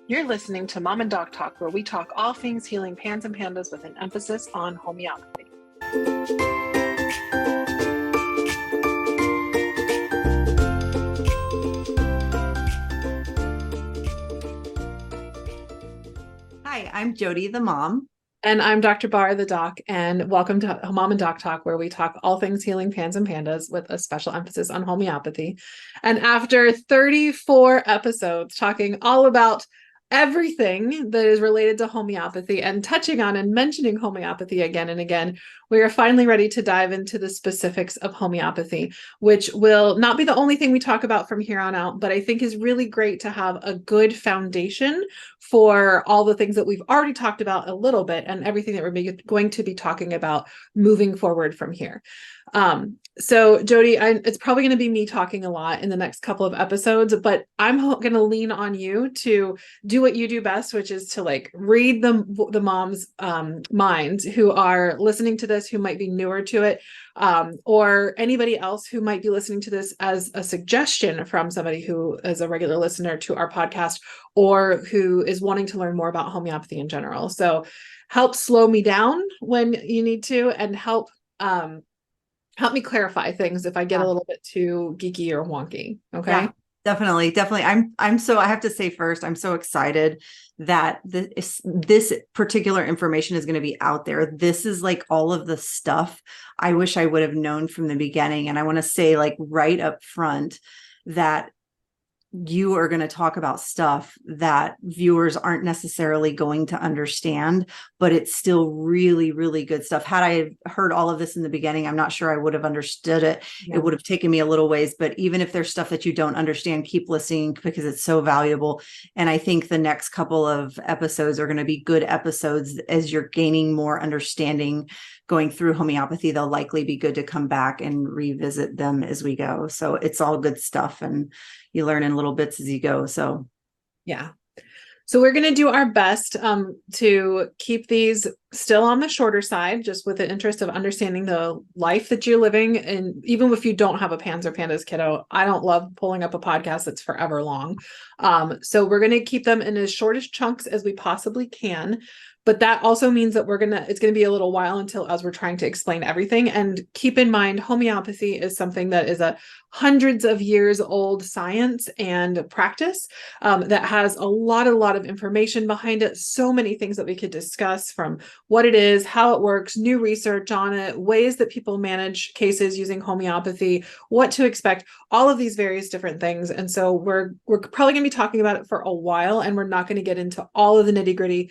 You're listening to Mom and Doc Talk, where we talk all things healing pans and pandas with an emphasis on homeopathy. Hi, I'm Jody, the mom. And I'm Dr. Barr, the doc, and welcome to Mom and Doc Talk, where we talk all things healing pans and pandas with a special emphasis on homeopathy. And after 34 episodes talking all about everything that is related to homeopathy and touching on and mentioning homeopathy again and again, we are finally ready to dive into the specifics of homeopathy, which will not be the only thing we talk about from here on out, but I think is really great to have a good foundation for all the things that we've already talked about a little bit and everything that we're going to be talking about moving forward from here. So Jody, it's probably going to be me talking a lot in the next couple of episodes, but I'm going to lean on you to do what you do best, which is to read the moms' minds who are listening to this, who might be newer to it, or anybody else who might be listening to this as a suggestion from somebody who is a regular listener to our podcast or who is wanting to learn more about homeopathy in general. So help slow me down when you need to, and help me clarify things if I get a little bit too geeky or wonky. Okay. Yeah, definitely. I have to say first, I'm so excited that this particular information is going to be out there. This is like all of the stuff I wish I would have known from the beginning. And I want to say right up front that you are going to talk about stuff that viewers aren't necessarily going to understand, but it's still really, really good stuff. Had I heard all of this in the beginning, I'm not sure I would have understood it. Yeah. It would have taken me a little ways, but even if there's stuff that you don't understand, keep listening because it's so valuable. And I think the next couple of episodes are going to be good episodes as you're gaining more understanding going through homeopathy. They'll likely be good to come back and revisit them as we go. So it's all good stuff. And you learn in little bits as you go. So, yeah. So we're going to do our best to keep these still on the shorter side, just with the interest of understanding the life that you're living. And even if you don't have a Pans or Pandas kiddo, I don't love pulling up a podcast that's forever long. So we're going to keep them in as short as chunks as we possibly can. But that also means that it's going to be a little while as we're trying to explain everything. And keep in mind, homeopathy is something that is a hundreds of years old science and practice that has a lot of information behind it. So many things that we could discuss, from what it is, how it works, new research on it, ways that people manage cases using homeopathy, what to expect, all of these various different things. And so we're probably going to be talking about it for a while, and we're not going to get into all of the nitty-gritty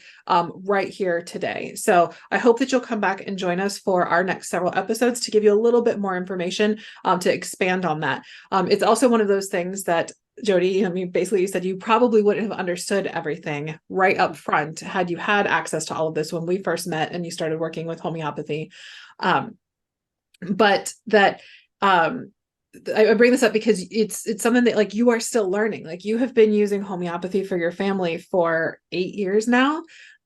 right here today. So I hope that you'll come back and join us for our next several episodes to give you a little bit more information to expand on that. It's also one of those things that, Jody, basically you said you probably wouldn't have understood everything right up front had you had access to all of this when we first met and you started working with homeopathy. But that I bring this up because it's something that you are still learning. You have been using homeopathy for your family for 8 years now.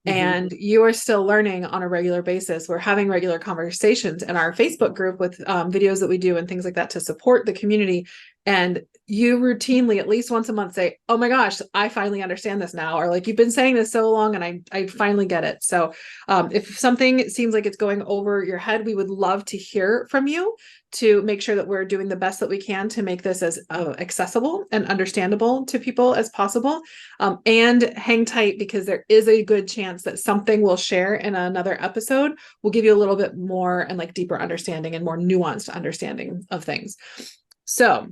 And you are still learning on a regular basis. We're having regular conversations in our Facebook group with videos that we do and things like that to support the community. And you routinely, at least once a month, say, "Oh my gosh, I finally understand this now." Or "You've been saying this so long and I finally get it." So if something seems like it's going over your head, we would love to hear from you to make sure that we're doing the best that we can to make this as accessible and understandable to people as possible. And hang tight, because there is a good chance that something we'll share in another episode will give you a little bit more and deeper understanding and more nuanced understanding of things. So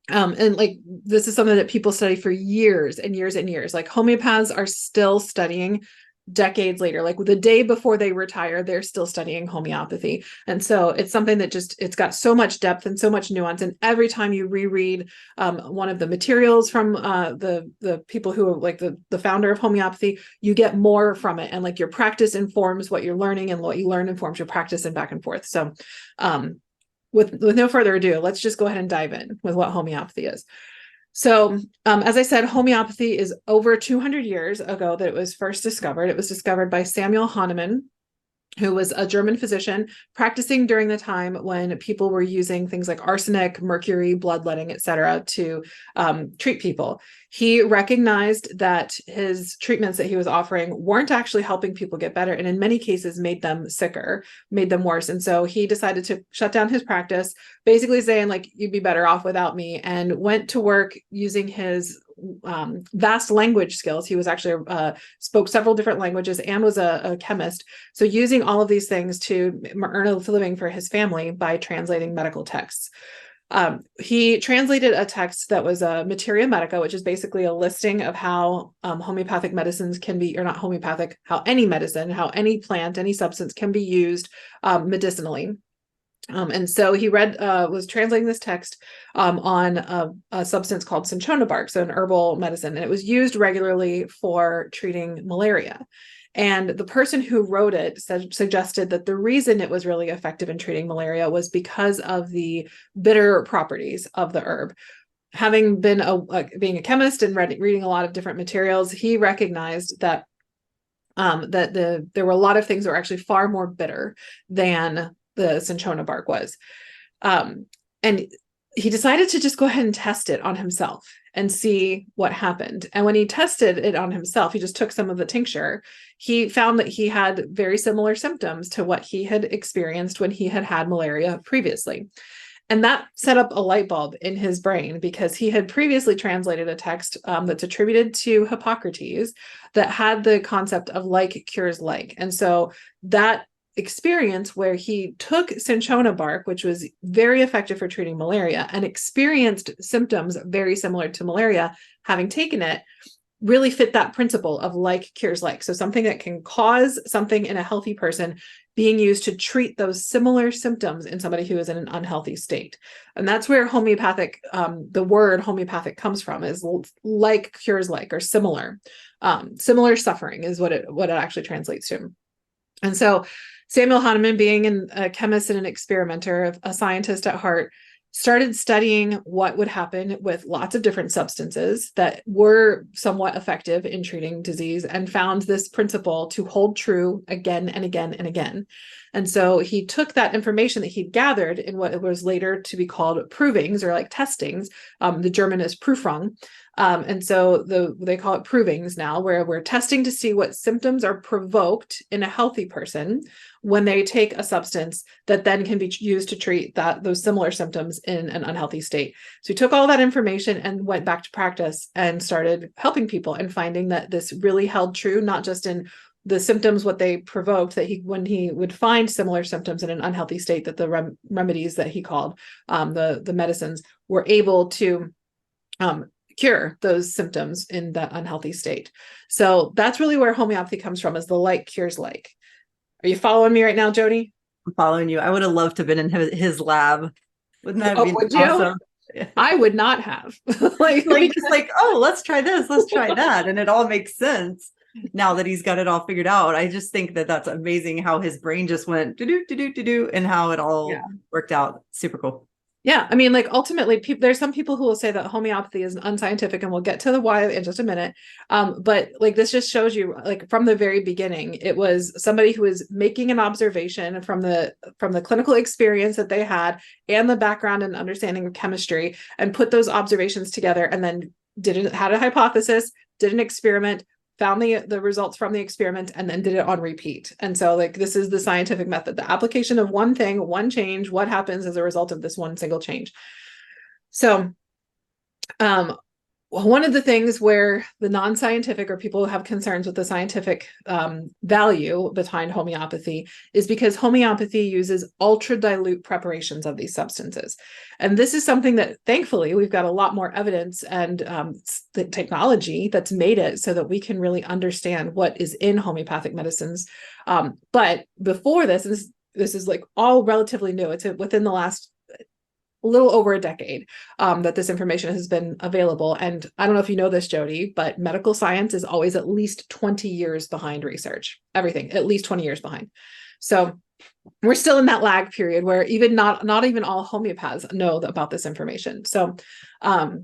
this is something that people study for years and years and years. Homeopaths are still studying decades later. The day before they retire, they're still studying homeopathy. And so it's something that it's got so much depth and so much nuance. And every time you reread one of the materials from the people who are the founder of homeopathy, you get more from it. And your practice informs what you're learning, and what you learn informs your practice, and back and forth. So with no further ado, let's just go ahead and dive in with what homeopathy is. So, as I said, homeopathy is over 200 years ago that it was first discovered. It was discovered by Samuel Hahnemann who was a German physician practicing during the time when people were using things like arsenic, mercury, bloodletting, etc., to treat people. He recognized that his treatments that he was offering weren't actually helping people get better, and in many cases made them sicker, made them worse. And so he decided to shut down his practice, basically saying, like, you'd be better off without me, and went to work using his vast language skills. He was actually spoke several different languages and was a chemist. So using all of these things to earn a living for his family by translating medical texts. He translated a text that was a materia medica, which is basically a listing of how homeopathic medicines can be, or not homeopathic, how any medicine, how any plant, any substance can be used medicinally. And so he was translating this text on a substance called cinchona bark, so an herbal medicine, and it was used regularly for treating malaria. And the person who wrote it suggested that the reason it was really effective in treating malaria was because of the bitter properties of the herb. Having been being a chemist and reading a lot of different materials, he recognized that there were a lot of things that were actually far more bitter than the cinchona bark was. And he decided to just go ahead and test it on himself and see what happened. And when he tested it on himself, he just took some of the tincture. He found that he had very similar symptoms to what he had experienced when he had had malaria previously. And that set up a light bulb in his brain, because he had previously translated a text that's attributed to Hippocrates that had the concept of like cures like. And so that experience, where he took cinchona bark, which was very effective for treating malaria, and experienced symptoms very similar to malaria, having taken it, really fit that principle of like cures like. So something that can cause something in a healthy person being used to treat those similar symptoms in somebody who is in an unhealthy state. And that's where homeopathic, the word homeopathic comes from, is like cures like, or similar. Similar suffering is what it actually translates to. And so Samuel Hahnemann, being a chemist and an experimenter, a scientist at heart, started studying what would happen with lots of different substances that were somewhat effective in treating disease, and found this principle to hold true again and again and again. And so he took that information that he'd gathered in what was later to be called provings, or like testings. The German is Prüfung. And so they call it provings now, where we're testing to see what symptoms are provoked in a healthy person when they take a substance that then can be used to treat those similar symptoms in an unhealthy state. So he took all that information and went back to practice and started helping people, and finding that this really held true, not just in the symptoms, what they provoked, that when he would find similar symptoms in an unhealthy state, that the remedies that he called, the medicines, were able to cure those symptoms in that unhealthy state. So that's really where homeopathy comes from, is the like cures like. Are you following me right now, Jody? I'm following you. I would have loved to have been in his lab. Wouldn't that be would awesome? You? I would not have. like just like, oh, let's try this, let's try that. And it all makes sense now that he's got it all figured out. I just think that that's amazing how his brain just went do and how it all worked out. Super cool. Yeah, I mean, like, ultimately, there's some people who will say that homeopathy is unscientific, and we'll get to the why in just a minute. But like, this just shows you, like, from the very beginning, it was somebody who was making an observation from the clinical experience that they had, and the background and understanding of chemistry, and put those observations together, and then had a hypothesis, did an experiment, found the results from the experiment, and then did it on repeat. And so, like, this is the scientific method, the application of one thing, one change, what happens as a result of this one single change. So one of the things where the non-scientific, or people who have concerns with the scientific value behind homeopathy, is because homeopathy uses ultra dilute preparations of these substances. And this is something that, thankfully, we've got a lot more evidence and the technology that's made it so that we can really understand what is in homeopathic medicines. But before this is like all relatively new. It's within the last a little over a decade that this information has been available. And I don't know if you know this, Jody, but medical science is always at least 20 years behind research. Everything, at least 20 years behind. So we're still in that lag period where even not even all homeopaths know about this information. So the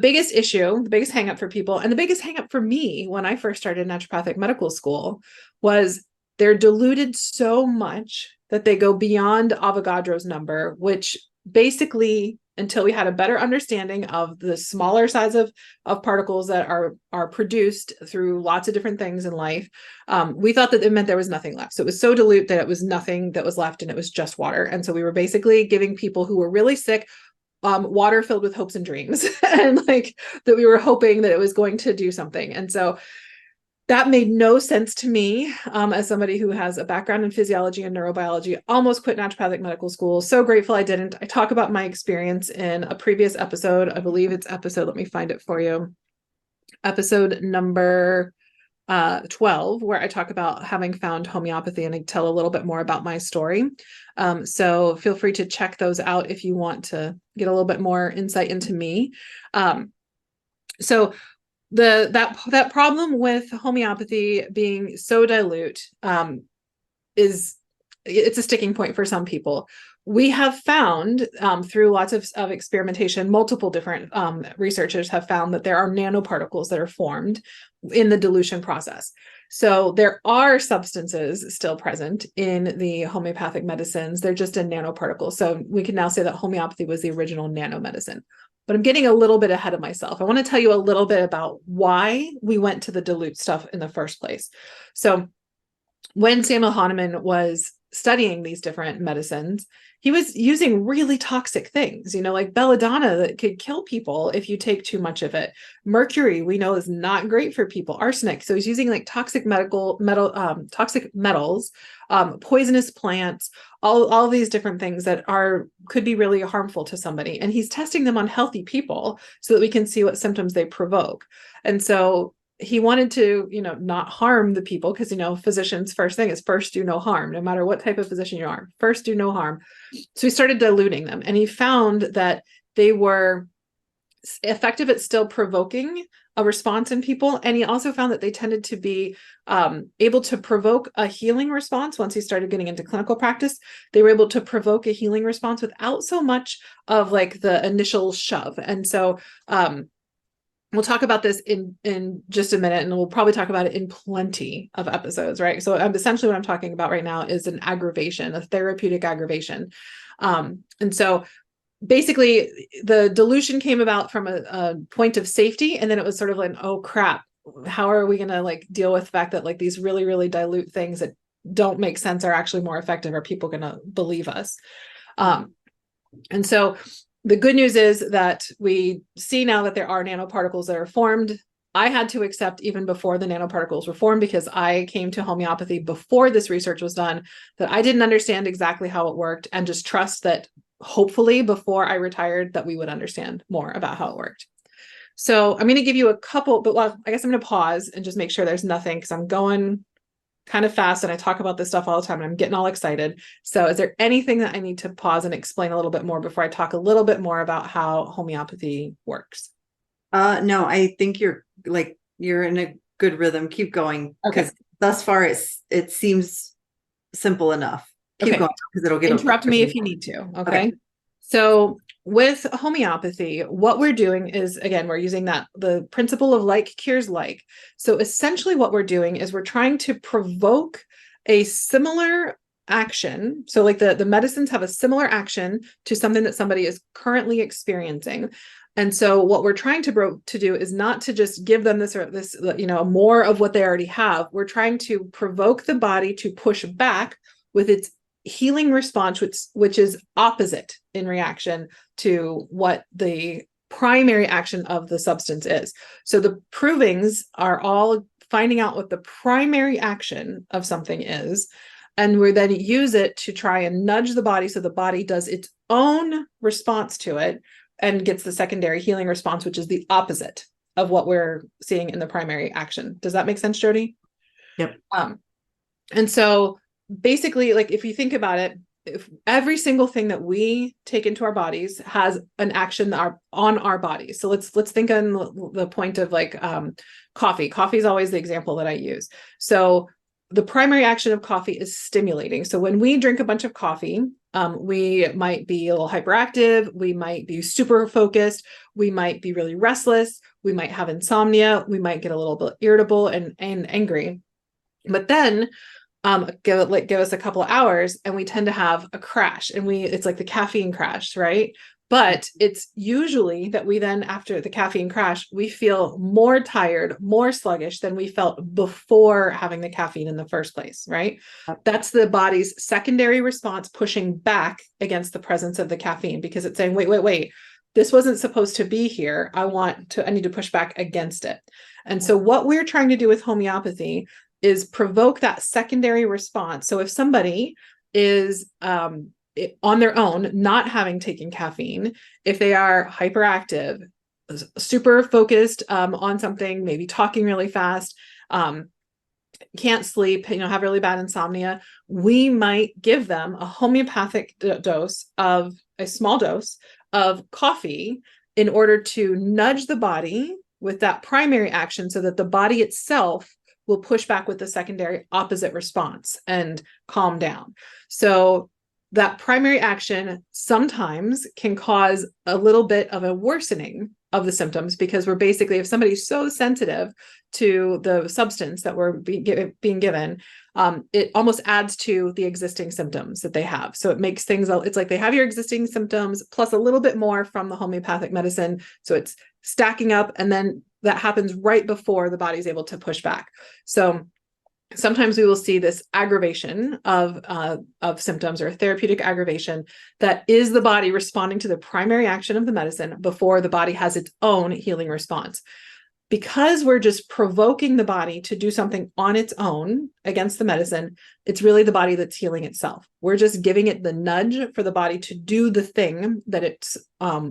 biggest issue, the biggest hang up for people, and the biggest hang up for me when I first started naturopathic medical school, was they're diluted so much that they go beyond Avogadro's number, which basically, until we had a better understanding of the smaller size of particles that are produced through lots of different things in life, we thought that it meant there was nothing left. So it was so dilute that it was nothing that was left, and it was just water. And so we were basically giving people who were really sick water filled with hopes and dreams, and like that we were hoping that it was going to do something. And so that made no sense to me, as somebody who has a background in physiology and neurobiology. Almost quit naturopathic medical school. So grateful I didn't. I talk about my experience in a previous episode. I believe it's let me find it for you. Episode number 12, where I talk about having found homeopathy, and I tell a little bit more about my story. So feel free to check those out if you want to get a little bit more insight into me. So that problem with homeopathy being so dilute it's a sticking point for some people. We have found through lots of experimentation, multiple different researchers have found that there are nanoparticles that are formed in the dilution process. So there are substances still present in the homeopathic medicines. They're just in nanoparticles. So we can now say that homeopathy was the original nanomedicine. But I'm getting a little bit ahead of myself. I want to tell you a little bit about why we went to the dilute stuff in the first place. So when Samuel Hahnemann was studying these different medicines, he was using really toxic things, like belladonna that could kill people if you take too much of it. Mercury, we know, is not great for people. Arsenic. So he's using like toxic metals, poisonous plants, all these different things that could be really harmful to somebody. And he's testing them on healthy people so that we can see what symptoms they provoke. And so he wanted to, not harm the people, because, physicians' first thing is first do no harm, no matter what type of physician you are, first do no harm. So he started diluting them, and he found that they were effective at still provoking a response in people. And he also found that they tended to be able to provoke a healing response. Once he started getting into clinical practice, they were able to provoke a healing response without so much of like the initial shove. And so, we'll talk about this in just a minute, and we'll probably talk about it in plenty of episodes, right? So essentially what I'm talking about right now is an aggravation, a therapeutic aggravation. And so basically the dilution came about from a point of safety, and then it was sort of like, oh crap, how are we going to like deal with the fact that like these really, really dilute things that don't make sense are actually more effective? Are people going to believe us? And so the good news is that we see now that there are nanoparticles that are formed. I had to accept even before the nanoparticles were formed, because I came to homeopathy before this research was done, that I didn't understand exactly how it worked, and just trust that hopefully before I retired that we would understand more about how it worked. So I'm going to give you a couple, but I guess I'm going to pause and just make sure there's nothing, because I'm going kind of fast and I talk about this stuff all the time and I'm getting all excited. So is there anything that I need to pause and explain a little bit more before I talk a little bit more about how homeopathy works? No, I think you're in a good rhythm. Keep going. Because thus far it seems simple enough. Keep going, because it'll get interrupt me if you need to. Okay. So with homeopathy, what we're doing is, again, we're using the principle of like cures like. So essentially what we're doing is we're trying to provoke a similar action. So like the medicines have a similar action to something that somebody is currently experiencing. And so what we're trying to do is not to just give them this more of what they already have. We're trying to provoke the body to push back with its healing response, which is opposite in reaction to what the primary action of the substance is. So the provings are all finding out what the primary action of something is, and we then use it to try and nudge the body so the body does its own response to it and gets the secondary healing response, which is the opposite of what we're seeing in the primary action. Does that make sense, Jody? Yep. And so basically, like if you think about it, if every single thing that we take into our bodies has an action on our bodies. So let's think on the point of like coffee. Coffee is always the example that I use. So the primary action of coffee is stimulating. So when we drink a bunch of coffee, we might be a little hyperactive. We might be super focused. We might be really restless. We might have insomnia. We might get a little bit irritable and angry. But then give us a couple of hours, and we tend to have a crash, and it's like the caffeine crash, right? But it's usually that we then, after the caffeine crash, we feel more tired, more sluggish than we felt before having the caffeine in the first place, right? That's the body's secondary response pushing back against the presence of the caffeine, because it's saying, wait, this wasn't supposed to be here. I need to push back against it. And so what we're trying to do with homeopathy is provoke that secondary response. So if somebody is on their own, not having taken caffeine, if they are hyperactive, super focused on something, maybe talking really fast, can't sleep, have really bad insomnia, we might give them a homeopathic a small dose of coffee in order to nudge the body with that primary action, so that the body itself will push back with the secondary opposite response and calm down. So that primary action sometimes can cause a little bit of a worsening of the symptoms, because we're basically, if somebody's so sensitive to the substance that we're being given, it almost adds to the existing symptoms that they have. So it makes things, it's like they have your existing symptoms plus a little bit more from the homeopathic medicine. So it's stacking up, and then that happens right before the body's able to push back. So sometimes we will see this aggravation of symptoms, or therapeutic aggravation, that is the body responding to the primary action of the medicine before the body has its own healing response. Because we're just provoking the body to do something on its own against the medicine, it's really the body that's healing itself. We're just giving it the nudge for the body to do the thing that it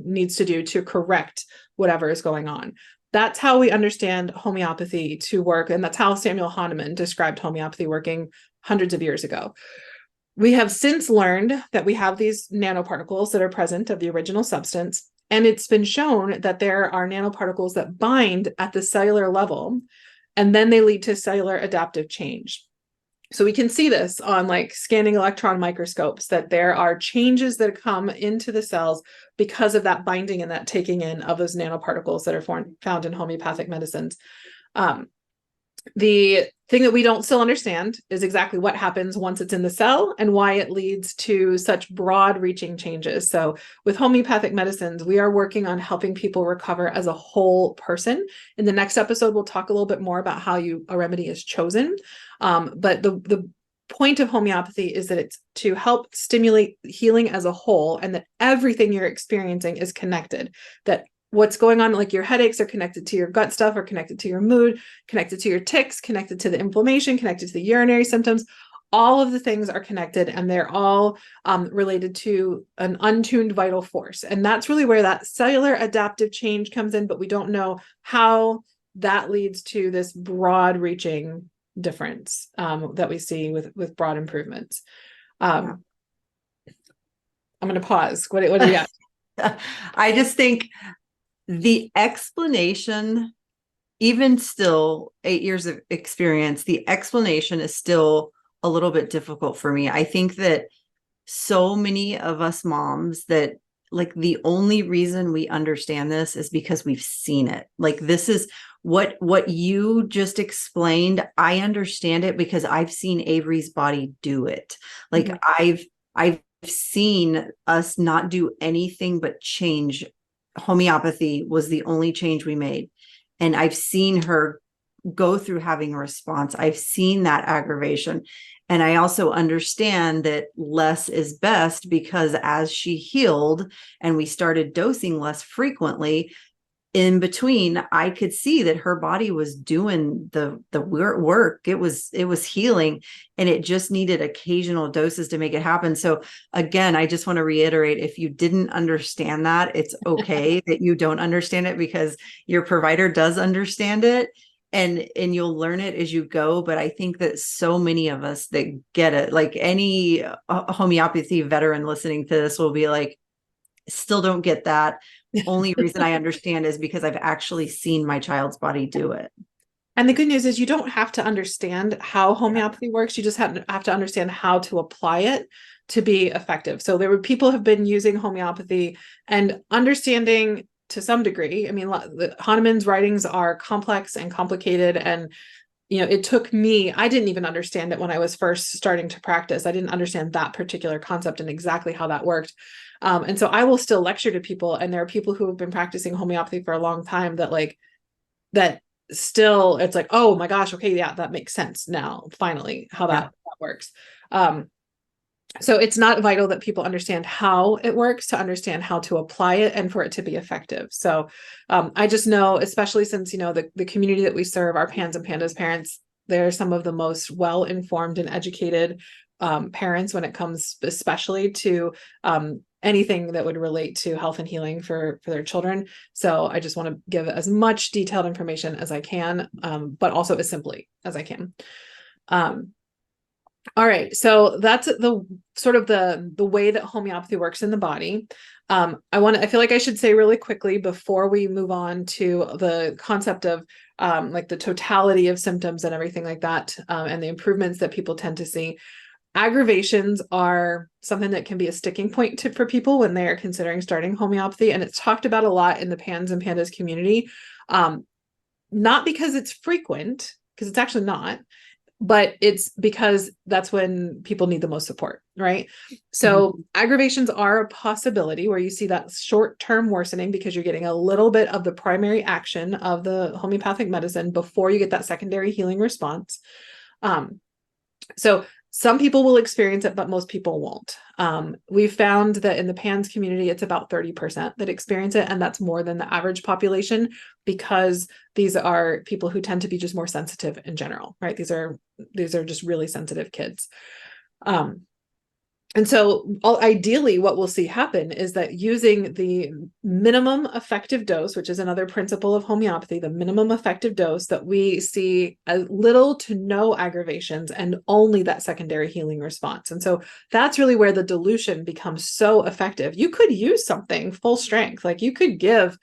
needs to do to correct whatever is going on. That's how we understand homeopathy to work. And that's how Samuel Hahnemann described homeopathy working hundreds of years ago. We have since learned that we have these nanoparticles that are present of the original substance. And it's been shown that there are nanoparticles that bind at the cellular level, and then they lead to cellular adaptive change. So we can see this on like scanning electron microscopes, that there are changes that come into the cells because of that binding and that taking in of those nanoparticles that are found in homeopathic medicines. The thing that we don't still understand is exactly what happens once it's in the cell and why it leads to such broad reaching changes. So with homeopathic medicines, we are working on helping people recover as a whole person. In the next episode, we'll talk a little bit more about how a remedy is chosen. But the point of homeopathy is that it's to help stimulate healing as a whole, and that everything you're experiencing is connected, that what's going on, like your headaches are connected to your gut stuff, are connected to your mood, connected to your tics, connected to the inflammation, connected to the urinary symptoms. All of the things are connected, and they're all related to an untuned vital force. And that's really where that cellular adaptive change comes in, but we don't know how that leads to this broad reaching difference that we see with broad improvements. I'm going to pause. What do you got? I just think the explanation, even still 8 years of experience, the explanation is still a little bit difficult for me. I think that so many of us moms, that like the only reason we understand this is because we've seen it. Like this is what you just explained. I understand it because I've seen Avery's body do it. Like I've seen us not do anything but change. Homeopathy was the only change we made. And I've seen her go through having a response. I've seen that aggravation. And I also understand that less is best, because as she healed and we started dosing less frequently, in between, I could see that her body was doing the work. It was healing, and it just needed occasional doses to make it happen. So again, I just want to reiterate, if you didn't understand that, it's okay that you don't understand it, because your provider does understand it, and you'll learn it as you go. But I think that so many of us that get it, like any homeopathy veteran listening to this will be like, still don't get that. Only reason I understand is because I've actually seen my child's body do it. And the good news is you don't have to understand how homeopathy works. You just have to understand how to apply it to be effective. So people have been using homeopathy and understanding to some degree. I mean, Hahnemann's writings are complex and complicated, and it took me, I didn't even understand it when I was first starting to practice. I didn't understand that particular concept and exactly how that worked. And so I will still lecture to people, and there are people who have been practicing homeopathy for a long time that still, it's like, oh my gosh, okay, yeah, that makes sense now, finally, how that works. So it's not vital that people understand how it works to understand how to apply it and for it to be effective. So I just know, especially since, the community that we serve, our Pans and Pandas parents, they're some of the most well-informed and educated parents when it comes especially to anything that would relate to health and healing for their children. So I just want to give as much detailed information as I can, but also as simply as I can. All right, so that's the sort of the way that homeopathy works in the body. I feel like I should say really quickly before we move on to the concept of like the totality of symptoms and everything like that, and the improvements that people tend to see. Aggravations are something that can be a sticking point for people when they are considering starting homeopathy, and it's talked about a lot in the Pans and Pandas community. Not because it's frequent, because it's actually not, but it's because that's when people need the most support, right? So aggravations are a possibility where you see that short-term worsening because you're getting a little bit of the primary action of the homeopathic medicine before you get that secondary healing response. So some people will experience it, but most people won't. We've found that in the PANS community, it's about 30% that experience it, and that's more than the average population because these are people who tend to be just more sensitive in general, right? These are just really sensitive kids. And so ideally what we'll see happen is that using the minimum effective dose, which is another principle of homeopathy, the minimum effective dose, that we see as little to no aggravations and only that secondary healing response. And so that's really where the dilution becomes so effective. You could use something full strength, like you could give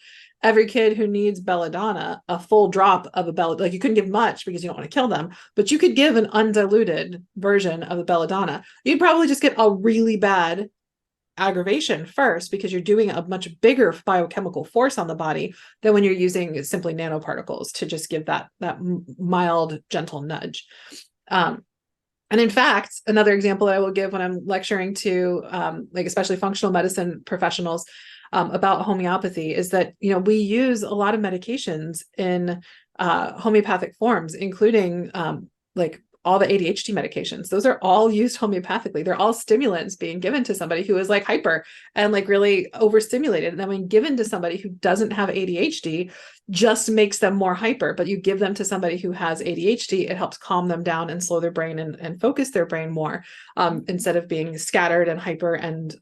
every kid who needs belladonna a full drop of a belladonna. Like you couldn't give much because you don't want to kill them, but you could give an undiluted version of the belladonna. You'd probably just get a really bad aggravation first because you're doing a much bigger biochemical force on the body than when you're using simply nanoparticles to just give that mild, gentle nudge. And in fact, another example that I will give when I'm lecturing to like especially functional medicine professionals about homeopathy is that, we use a lot of medications in homeopathic forms, including like all the ADHD medications. Those are all used homeopathically. They're all stimulants being given to somebody who is like hyper and like really overstimulated. And then when given to somebody who doesn't have ADHD, just makes them more hyper. But you give them to somebody who has ADHD, it helps calm them down and slow their brain and focus their brain more instead of being scattered and hyper and,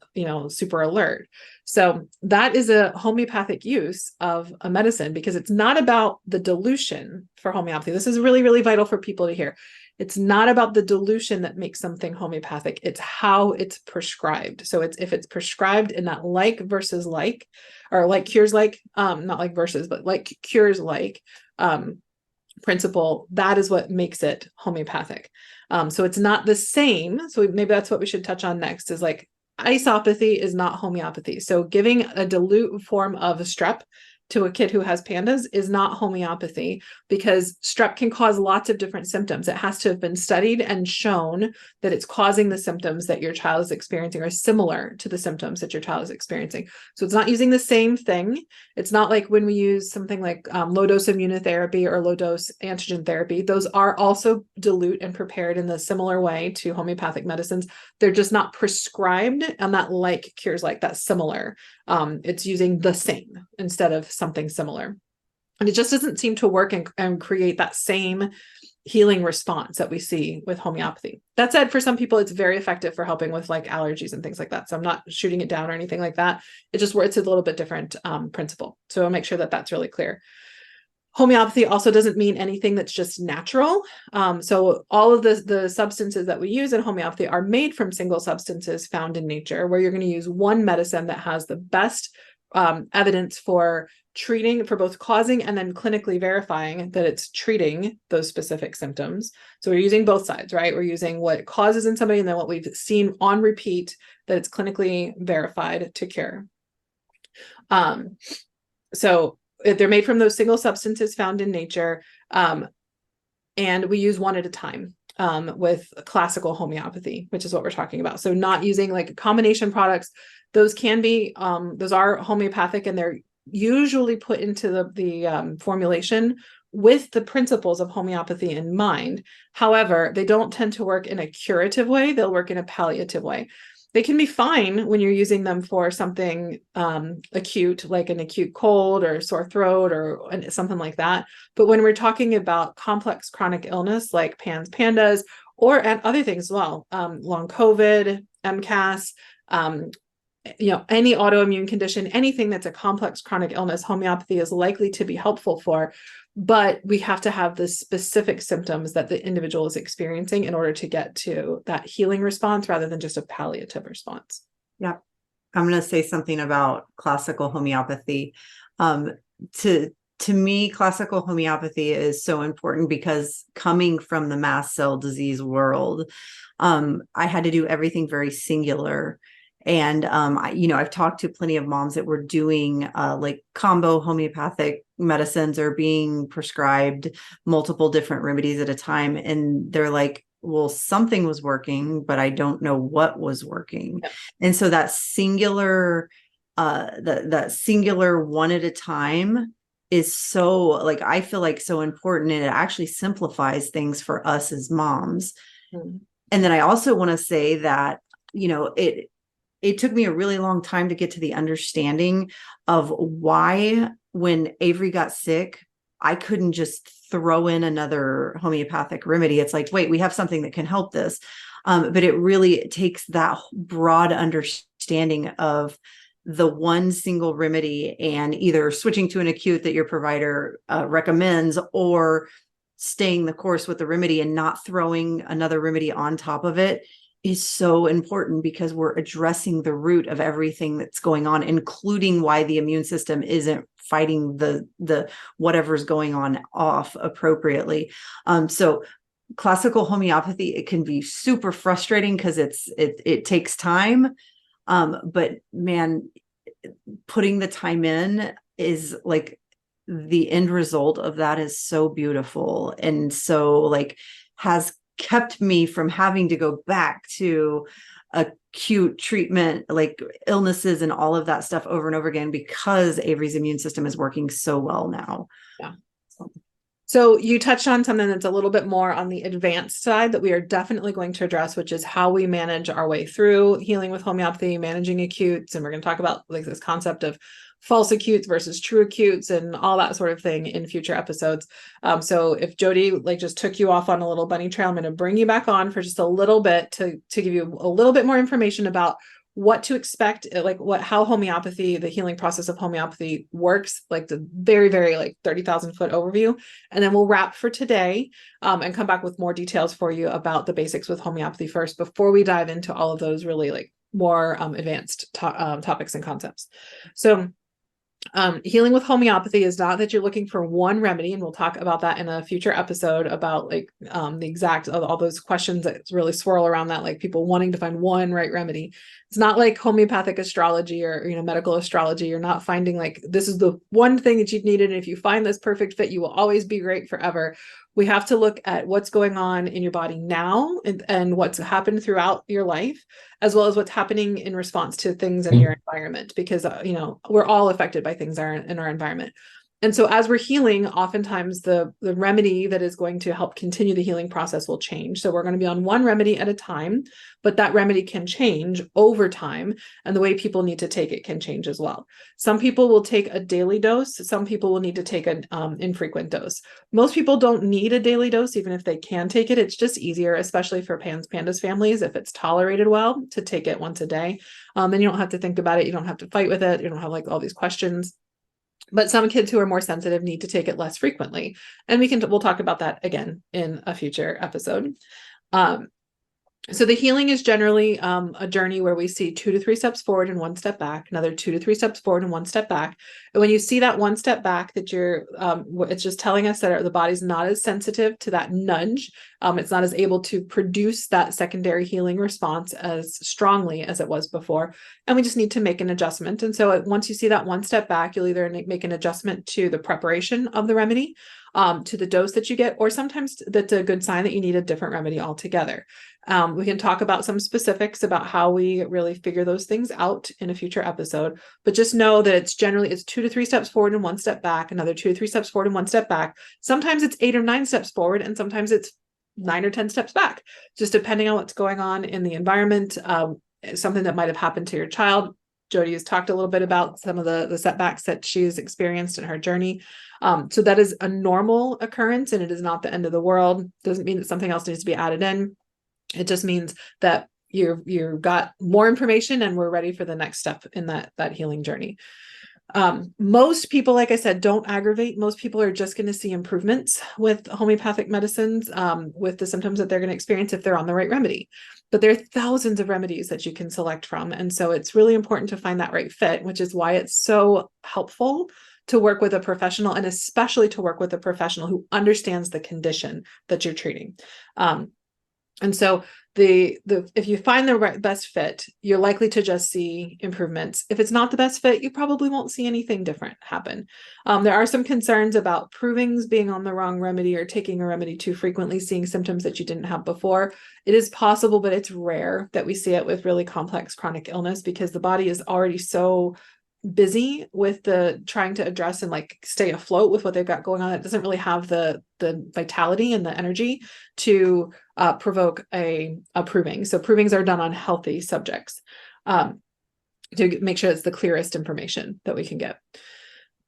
super alert. So that is a homeopathic use of a medicine because it's not about the dilution for homeopathy. This is really, really vital for people to hear. It's not about the dilution that makes something homeopathic. It's how it's prescribed. So if it's prescribed in that like versus like, or like cures like, not like versus, but like cures like principle, that is what makes it homeopathic. So it's not the same. So maybe that's what we should touch on next is like isopathy is not homeopathy. So giving a dilute form of a strep to a kid who has pandas is not homeopathy because strep can cause lots of different symptoms. It has to have been studied and shown that it's causing the symptoms that your child is experiencing or similar to the symptoms that your child is experiencing. So it's not using the same thing. It's not like when we use something like low dose immunotherapy or low dose antigen therapy. Those are also dilute and prepared in the similar way to homeopathic medicines. They're just not prescribed and that like cures like that similar. It's using the same instead of something similar. And it just doesn't seem to work and create that same healing response that we see with homeopathy. That said, for some people, it's very effective for helping with like allergies and things like that. So I'm not shooting it down or anything like that. It's a little bit different principle. So I'll make sure that that's really clear. Homeopathy also doesn't mean anything that's just natural. So all of the substances that we use in homeopathy are made from single substances found in nature, where you're going to use one medicine that has the best evidence for treating, for both causing and then clinically verifying that it's treating those specific symptoms. So we're using both sides, right? We're using what it causes in somebody and then what we've seen on repeat that it's clinically verified to cure. So they're made from those single substances found in nature. And and we use one at a time with classical homeopathy, which is what we're talking about. So not using like combination products. Those can be, those are homeopathic, and they're usually put into the formulation with the principles of homeopathy in mind. However, they don't tend to work in a curative way. They'll work in a palliative way. They can be fine when you're using them for something acute, like an acute cold or sore throat or something like that. But when we're talking about complex chronic illness like PANS, PANDAS, or and other things as well, long COVID, MCAS, any autoimmune condition, anything that's a complex chronic illness, homeopathy is likely to be helpful for. But we have to have the specific symptoms that the individual is experiencing in order to get to that healing response rather than just a palliative response. Yeah. I'm going to say something about classical homeopathy. To me, classical homeopathy is so important because coming from the mast cell disease world, I had to do everything very singular. And, I've talked to plenty of moms that were doing like combo homeopathic medicines or being prescribed multiple different remedies at a time. And they're like, well, something was working, but I don't know what was working. Yep. And so that singular, that singular one at a time is so, like, I feel like so important, and it actually simplifies things for us as moms. Mm-hmm. And then I also want to say that, it took me a really long time to get to the understanding of why when Avery got sick, I couldn't just throw in another homeopathic remedy. It's like, wait, we have something that can help this. But it really takes that broad understanding of the one single remedy and either switching to an acute that your provider recommends, or staying the course with the remedy and not throwing another remedy on top of it is so important, because we're addressing the root of everything that's going on, including why the immune system isn't fighting the whatever's going on off appropriately. So classical homeopathy, it can be super frustrating because it takes time. But man, putting the time in is like, the end result of that is so beautiful. And so like has kept me from having to go back to acute treatment, like illnesses and all of that stuff over and over again, because Avery's immune system is working so well now. Yeah. So you touched on something that's a little bit more on the advanced side that we are definitely going to address, which is how we manage our way through healing with homeopathy, managing acutes. And we're going to talk about like this concept of false acutes versus true acutes and all that sort of thing in future episodes. So if Jody like just took you off on a little bunny trail, I'm going to bring you back on for just a little bit to give you a little bit more information about what to expect, like how homeopathy, the healing process of homeopathy works, like the very, very like 30,000 foot overview. And then we'll wrap for today and come back with more details for you about the basics with homeopathy first, before we dive into all of those really like more advanced topics and concepts. So healing with homeopathy is not that you're looking for one remedy, and we'll talk about that in a future episode about like the exact all those questions that really swirl around that, like people wanting to find one right remedy. It's not like homeopathic astrology or medical astrology. You're not finding like this is the one thing that you've needed, and if you find this perfect fit, you will always be great forever. We have to look at what's going on in your body now and what's happened throughout your life, as well as what's happening in response to things in your environment, because, we're all affected by things in our environment. And so as we're healing, oftentimes the remedy that is going to help continue the healing process will change. So we're going to be on one remedy at a time, but that remedy can change over time. And the way people need to take it can change as well. Some people will take a daily dose. Some people will need to take an infrequent dose. Most people don't need a daily dose, even if they can take it. It's just easier, especially for PANS, PANDAS families, if it's tolerated well, to take it once a day. And you don't have to think about it. You don't have to fight with it. You don't have like all these questions. But some kids who are more sensitive need to take it less frequently. And we'll talk about that again in a future episode. So the healing is generally a journey where we see 2 to 3 steps forward and 1 step back, another 2 to 3 steps forward and 1 step back. And when you see that 1 step back, that it's just telling us that the body's not as sensitive to that nudge. It's not as able to produce that secondary healing response as strongly as it was before. And we just need to make an adjustment. And so once you see that 1 step back, you'll either make an adjustment to the preparation of the remedy, to the dose that you get, or sometimes that's a good sign that you need a different remedy altogether. We can talk about some specifics about how we really figure those things out in a future episode, but just know that it's 2 to 3 steps forward and 1 step back, another 2 to 3 steps forward and 1 step back. Sometimes it's 8 or 9 steps forward, and sometimes it's 9 or 10 steps back, just depending on what's going on in the environment, something that might have happened to your child. Jody has talked a little bit about some of the setbacks that she's experienced in her journey. So that is a normal occurrence, and it is not the end of the world. Doesn't mean that something else needs to be added in. It just means that you've got more information and we're ready for the next step in that healing journey. Most people, like I said, don't aggravate. Most people are just going to see improvements with homeopathic medicines, with the symptoms that they're going to experience if they're on the right remedy. But there are thousands of remedies that you can select from. And so it's really important to find that right fit, which is why it's so helpful to work with a professional, and especially to work with a professional who understands the condition that you're treating. And so if you find the best fit, you're likely to just see improvements. If it's not the best fit, you probably won't see anything different happen. There are some concerns about provings being on the wrong remedy or taking a remedy too frequently, seeing symptoms that you didn't have before. It is possible, but it's rare that we see it with really complex chronic illness, because the body is already so busy with the trying to address and like stay afloat with what they've got going on. It doesn't really have the vitality and the energy to provoke a proving. So provings are done on healthy subjects, to make sure it's the clearest information that we can get.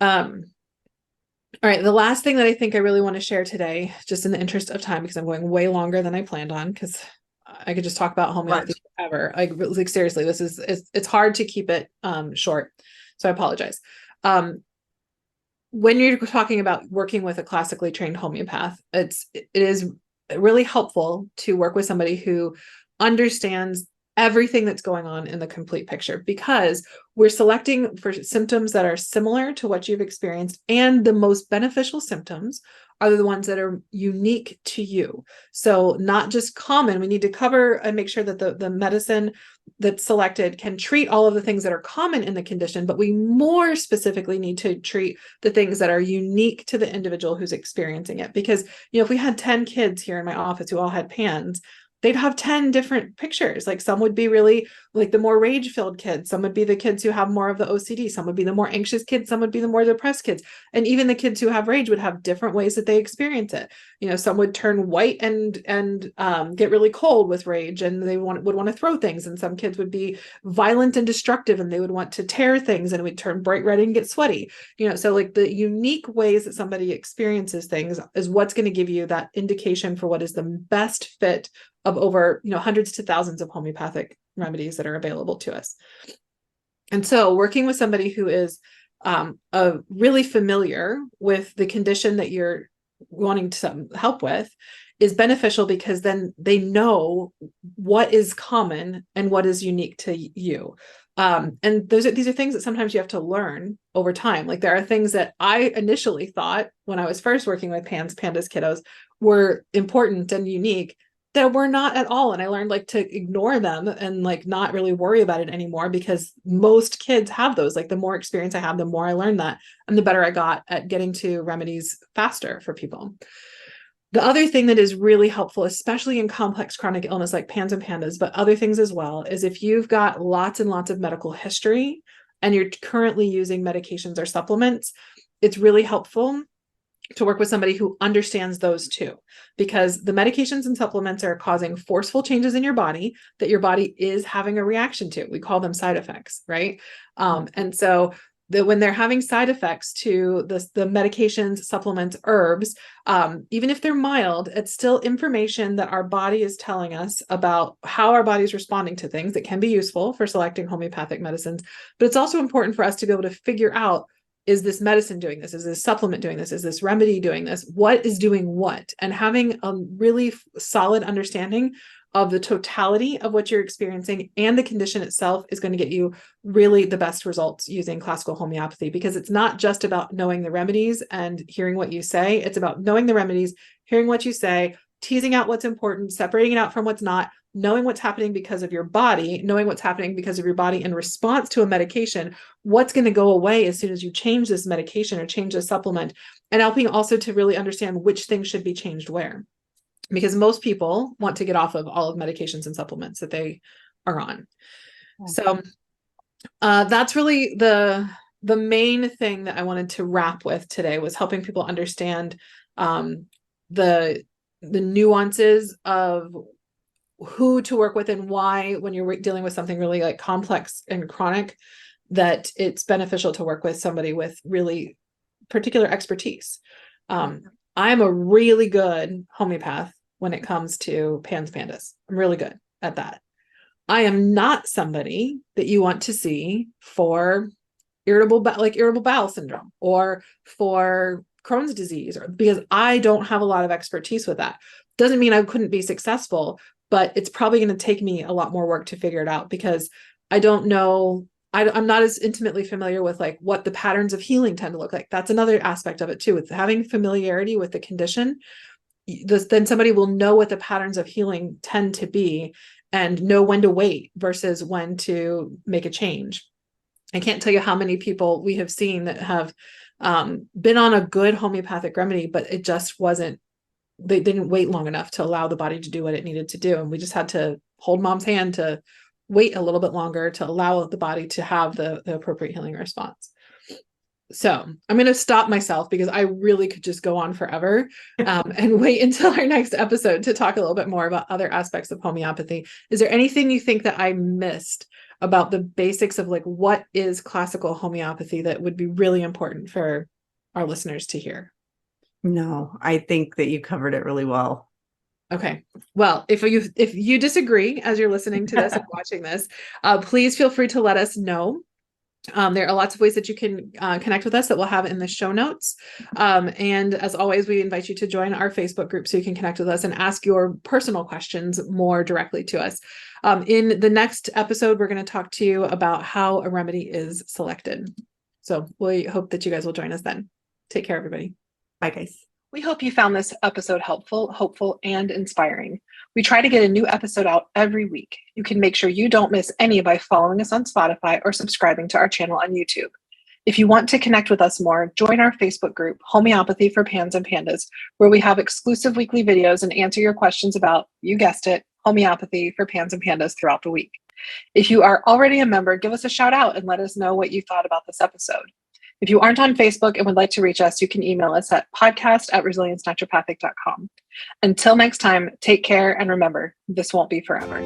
All right, the last thing that I think I really want to share today, just in the interest of time, because I'm going way longer than I planned on, because I could just talk about homeopathy forever. Like seriously, it's hard to keep it short. So I apologize. When you're talking about working with a classically trained homeopath, it is really helpful to work with somebody who understands everything that's going on in the complete picture, because we're selecting for symptoms that are similar to what you've experienced, and the most beneficial symptoms are the ones that are unique to you. So not just common. We need to cover and make sure that the medicine that's selected can treat all of the things that are common in the condition, but we more specifically need to treat the things that are unique to the individual who's experiencing it. Because, if we had 10 kids here in my office who all had PANS, they'd have 10 different pictures. Like some would be really like the more rage-filled kids. Some would be the kids who have more of the OCD. Some would be the more anxious kids. Some would be the more depressed kids. And even the kids who have rage would have different ways that they experience it. Some would turn white and get really cold with rage, and they would want to throw things. And some kids would be violent and destructive, and they would want to tear things, and it would turn bright red and get sweaty. So like the unique ways that somebody experiences things is what's going to give you that indication for what is the best fit of over, hundreds to thousands of homeopathic remedies that are available to us. And so working with somebody who is really familiar with the condition that you're wanting to help with is beneficial, because then they know what is common and what is unique to you. And these are things that sometimes you have to learn over time. Like there are things that I initially thought when I was first working with pandas, kiddos, were important and unique, that were not at all. And I learned like to ignore them and like not really worry about it anymore, because most kids have those. Like the more experience I have, the more I learned that, and the better I got at getting to remedies faster for people. The other thing that is really helpful, especially in complex chronic illness like PANS and PANDAS, but other things as well, is if you've got lots and lots of medical history and you're currently using medications or supplements, it's really helpful to work with somebody who understands those too, because the medications and supplements are causing forceful changes in your body that your body is having a reaction to. We call them side effects, right? And so when they're having side effects to the medications, supplements, herbs, even if they're mild, it's still information that our body is telling us about how our body is responding to things that can be useful for selecting homeopathic medicines. But it's also important for us to be able to figure out, is this medicine doing this? Is this supplement doing this? Is this remedy doing this? What is doing what? And having a really solid understanding of the totality of what you're experiencing and the condition itself is going to get you really the best results using classical homeopathy, because it's not just about knowing the remedies and hearing what you say. It's about knowing the remedies, hearing what you say, teasing out what's important, separating it out from what's not, knowing what's happening because of your body, knowing what's happening because of your body in response to a medication, what's going to go away as soon as you change this medication or change this supplement, and helping also to really understand which things should be changed where. Because most people want to get off of all of medications and supplements that they are on. So that's really the main thing that I wanted to wrap with today, was helping people understand the nuances of who to work with and why, when you're dealing with something really like complex and chronic, that it's beneficial to work with somebody with really particular expertise. I'm a really good homeopath when it comes to PANS PANDAS. I'm really good at that. I am not somebody that you want to see for irritable bowel syndrome or for Crohn's disease, or because I don't have a lot of expertise with that. Doesn't mean I couldn't be successful, but it's probably going to take me a lot more work to figure it out, because I don't know. I'm not as intimately familiar with like what the patterns of healing tend to look like. That's another aspect of it too, with having familiarity with the condition. Then somebody will know what the patterns of healing tend to be and know when to wait versus when to make a change. I can't tell you how many people we have seen that have been on a good homeopathic remedy, but it just wasn't, they didn't wait long enough to allow the body to do what it needed to do. And we just had to hold mom's hand to wait a little bit longer to allow the body to have the appropriate healing response. So I'm going to stop myself, because I really could just go on forever and wait until our next episode to talk a little bit more about other aspects of homeopathy. Is there anything you think that I missed about the basics of like what is classical homeopathy that would be really important for our listeners to hear? No, I think that you covered it really well. Okay. Well, if you disagree as you're listening to this and watching this, please feel free to let us know. There are lots of ways that you can connect with us that we'll have in the show notes. And as always, we invite you to join our Facebook group so you can connect with us and ask your personal questions more directly to us. In the next episode, we're going to talk to you about how a remedy is selected. So we hope that you guys will join us then. Take care, everybody. Bye, guys. We hope you found this episode helpful, hopeful, and inspiring. We try to get a new episode out every week. You can make sure you don't miss any by following us on Spotify or subscribing to our channel on YouTube. If you want to connect with us more, join our Facebook group, Homeopathy for Pans and Pandas, where we have exclusive weekly videos and answer your questions about, you guessed it, homeopathy for pans and pandas throughout the week. If you are already a member, give us a shout out and let us know what you thought about this episode. If you aren't on Facebook and would like to reach us, you can email us at podcast@resiliencenaturopathic.com. Until next time, take care, and remember, this won't be forever.